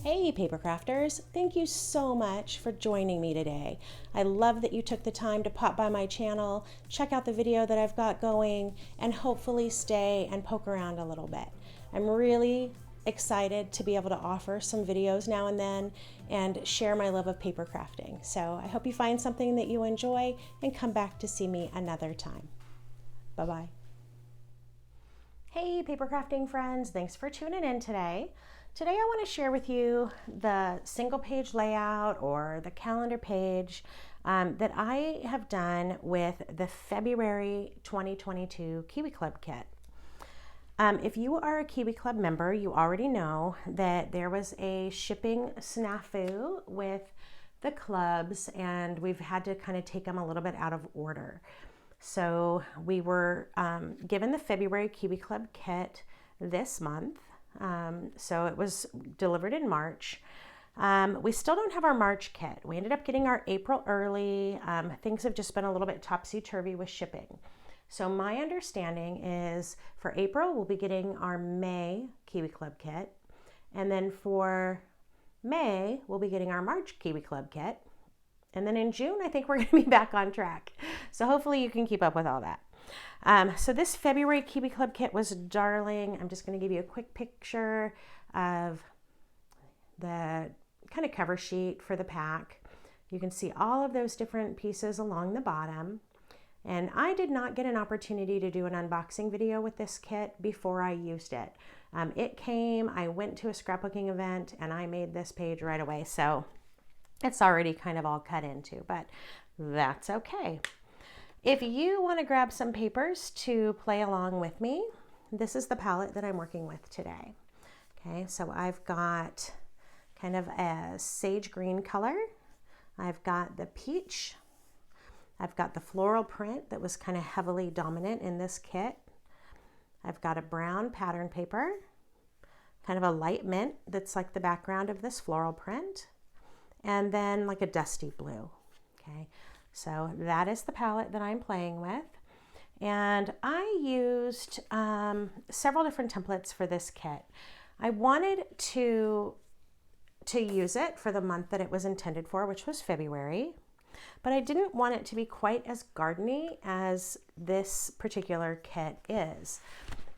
Hey paper crafters, thank you so much for joining me today. I love that you took the time to pop by my channel, check out the video that I've got going, and hopefully stay and poke around a little bit. I'm really excited to be able to offer some videos now and then and share my love of paper crafting. So I hope you find something that you enjoy and come back to see me another time. Bye-bye. Hey paper crafting friends, thanks for tuning in today. Today I want to share with you the single page layout or the calendar page that I have done with the February 2022 Kiwi Club Kit. If you are a Kiwi Club member, you already know that there was a shipping snafu with the clubs and we've had to kind of take them a little bit out of order. So we were given the February Kiwi Club Kit this month. So it was delivered in March. We still don't have our March kit. We ended up getting our April early. Things have just been a little bit topsy-turvy with shipping. So my understanding is for April, we'll be getting our May Kiwi Club Kit. And then for May, we'll be getting our March Kiwi Club Kit. And then in June, I think we're going to be back on track. So hopefully you can keep up with all that. So this February Kiwi Club Kit was darling. I'm just going to give you a quick picture of the kind of cover sheet for the pack. You can see all of those different pieces along the bottom. And I did not get an opportunity to do an unboxing video with this kit before I used it. It came, I went to a scrapbooking event and I made this page right away. So it's already kind of all cut into, but that's okay. If you want to grab some papers to play along with me, this is the palette that I'm working with today. Okay, so I've got kind of a sage green color. I've got the peach. I've got the floral print that was kind of heavily dominant in this kit. I've got a brown pattern paper, kind of a light mint that's like the background of this floral print, and then like a dusty blue. Okay. So that is the palette that I'm playing with. And I used several different templates for this kit. I wanted to use it for the month that it was intended for, which was February, but I didn't want it to be quite as gardeny as this particular kit is.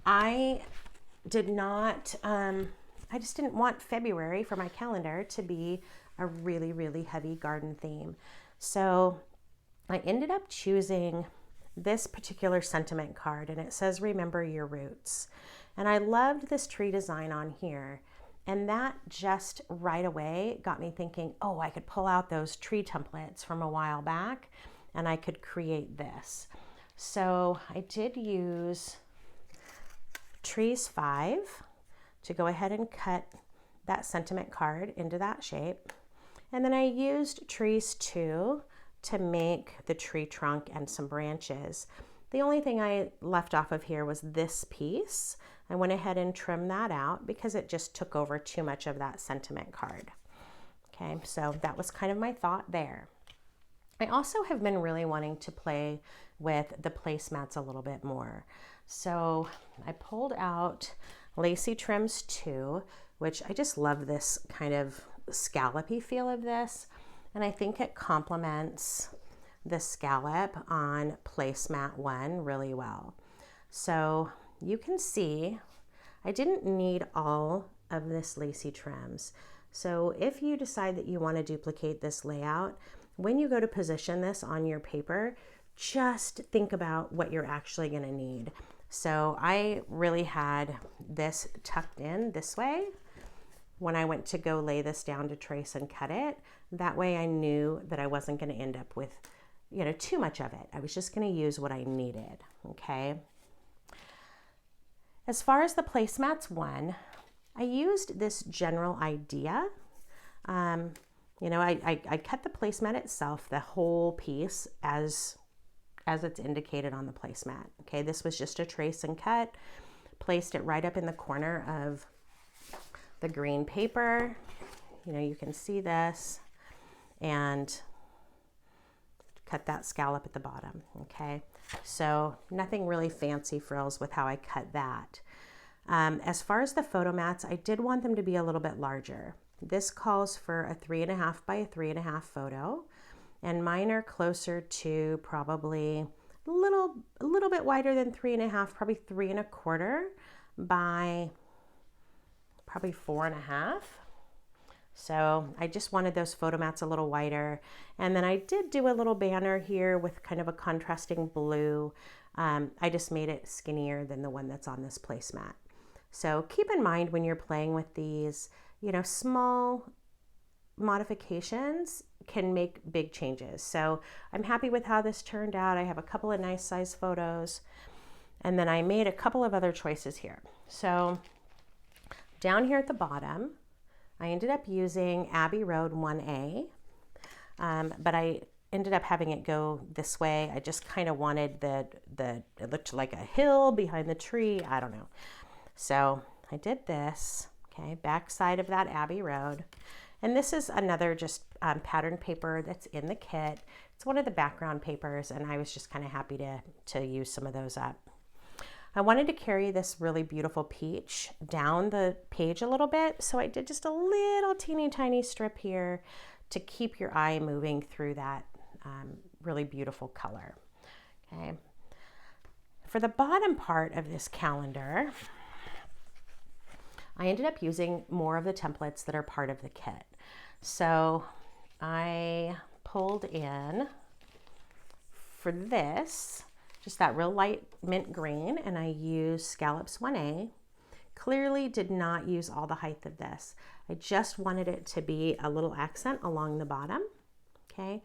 I did not, I just didn't want February for my calendar to be a really, really heavy garden theme. So I ended up choosing this particular sentiment card, and it says, "Remember your roots." And I loved this tree design on here. And that just right away got me thinking, oh, I could pull out those tree templates from a while back and I could create this. So I did use Trees 5 to go ahead and cut that sentiment card into that shape. And then I used Trees 2 to make the tree trunk and some branches. The only thing I left off of here was this piece. I went ahead and trimmed that out because it just took over too much of that sentiment card. Okay, so that was kind of my thought there. I also have been really wanting to play with the placemats a little bit more. So I pulled out Lacey Trims 2, which I just love this kind of scallopy feel of this. And I think it complements the scallop on Placemat 1 really well. So you can see I didn't need all of this Lacey Trims. So if you decide that you want to duplicate this layout, when you go to position this on your paper, just think about what you're actually going to need. So I really had this tucked in this way when I went to go lay this down to trace and cut it. That way I knew that I wasn't going to end up with, too much of it. I was just going to use what I needed, okay? As far as the Placemats 1, I used this general idea. I cut the placemat itself, the whole piece, as it's indicated on the placemat. Okay, this was just a trace and cut. Placed it right up in the corner of the green paper. You can see this, and cut that scallop at the bottom. Okay, so nothing really fancy frills with how I cut that. As far as the photo mats, I did want them to be a little bit larger. This calls for a 3.5 by a 3.5 photo, and mine are closer to probably a little bit wider than 3.5, probably 3.25 by probably 4.5. So I just wanted those photo mats a little wider. And then I did do a little banner here with kind of a contrasting blue. I just made it skinnier than the one that's on this placemat. So keep in mind when you're playing with these, you know, small modifications can make big changes. So I'm happy with how this turned out. I have a couple of nice size photos. And then I made a couple of other choices here. So down here at the bottom, I ended up using Abbie Rd 1A, but I ended up having it go this way. I just kind of wanted it looked like a hill behind the tree. I don't know. So I did this, okay, back side of that Abbie Rd. And this is another just pattern paper that's in the kit. It's one of the background papers, and I was just kind of happy to use some of those up. I wanted to carry this really beautiful peach down the page a little bit, so I did just a little teeny tiny strip here to keep your eye moving through that really beautiful color. Okay. For the bottom part of this calendar, I ended up using more of the templates that are part of the kit. So I pulled in for this just that real light mint green, and I used Scallops 1A. Clearly did not use all the height of this. I just wanted it to be a little accent along the bottom, okay?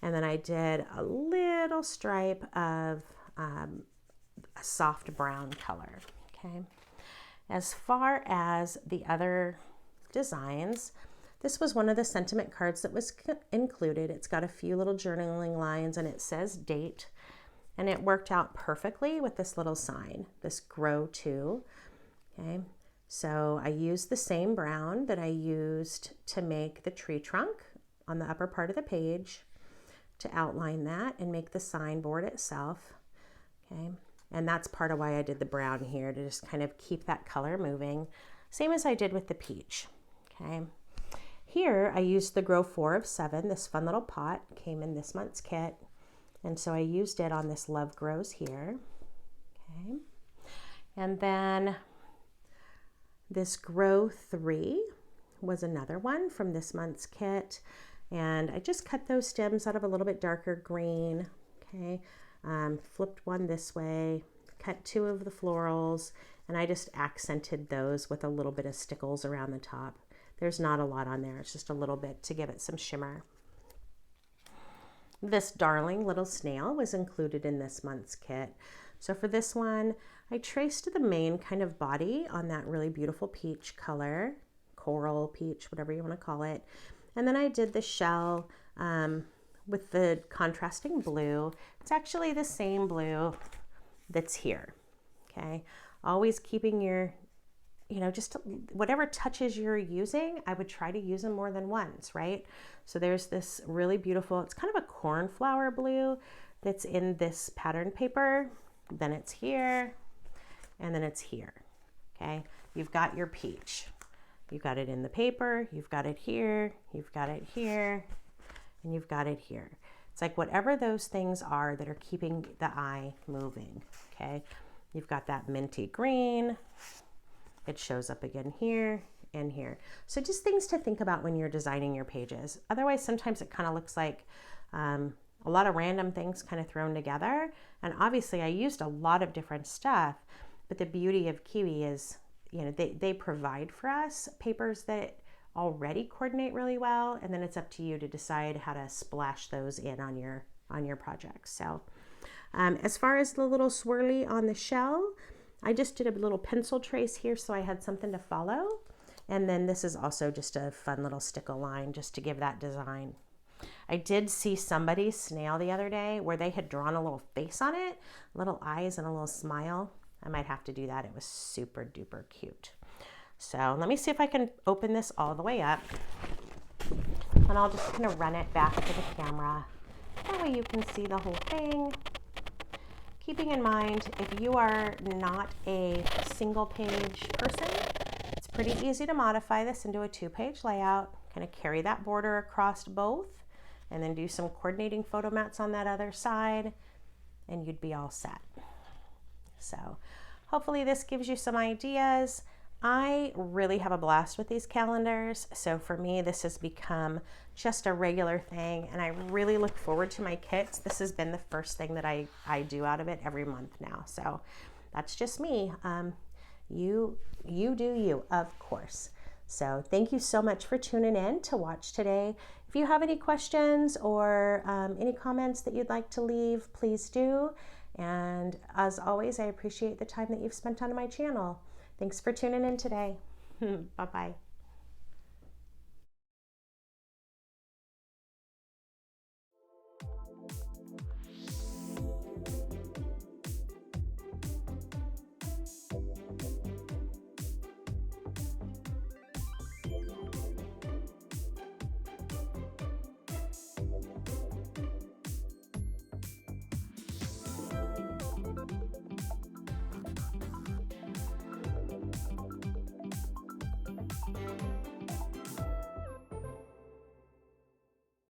And then I did a little stripe of a soft brown color, okay? As far as the other designs, this was one of the sentiment cards that was included. It's got a few little journaling lines and it says date. And it worked out perfectly with this little sign, this grow to, okay? So I used the same brown that I used to make the tree trunk on the upper part of the page to outline that and make the signboard itself, okay? And that's part of why I did the brown here, to just kind of keep that color moving. Same as I did with the peach, okay? Here I used the Grow 4 of 7, this fun little pot, came in this month's kit. And so I used it on this Love Grows here, okay? And then this Grow 3 was another one from this month's kit. And I just cut those stems out of a little bit darker green, okay? Flipped one this way, cut 2 of the florals, and I just accented those with a little bit of stickles around the top. There's not a lot on there, it's just a little bit to give it some shimmer. This darling little snail was included in this month's kit. So for this one, I traced the main kind of body on that really beautiful peach color, coral peach, whatever you want to call it. And then I did the shell with the contrasting blue. It's actually the same blue that's here, okay? Always keeping your, you know, just whatever touches you're using, I would try to use them more than once, right? So there's this really beautiful, it's kind of a cornflower blue that's in this pattern paper. Then it's here, and then it's here, okay? You've got your peach. You've got it in the paper, you've got it here, you've got it here, and you've got it here. It's like whatever those things are that are keeping the eye moving, okay? You've got that minty green. It shows up again here and here. So just things to think about when you're designing your pages. Otherwise, sometimes it kind of looks like a lot of random things kind of thrown together. And obviously I used a lot of different stuff, but the beauty of Kiwi is, you know, they provide for us papers that already coordinate really well. And then it's up to you to decide how to splash those in on your projects. So as far as the little swirly on the shell, I just did a little pencil trace here so I had something to follow. And then this is also just a fun little stickle line just to give that design. I did see somebody's snail the other day where they had drawn a little face on it, little eyes and a little smile. I might have to do that. It was super duper cute. So let me see if I can open this all the way up. And I'll just kind of run it back to the camera. That way you can see the whole thing. Keeping in mind, if you are not a single page person, it's Pretty easy to modify this into a 2-page layout. Kind of carry that border across both and then do some coordinating photo mats on that other side and you'd be all set. So hopefully this gives you some ideas. I really have a blast with these calendars. So for me, this has become just a regular thing and I really look forward to my kits. This has been the first thing that I do out of it every month now. So that's just me. You do you, of course. So thank you so much for tuning in to watch today. If you have any questions or any comments that you'd like to leave, please do. And as always, I appreciate the time that you've spent on my channel. Thanks for tuning in today. Bye-bye.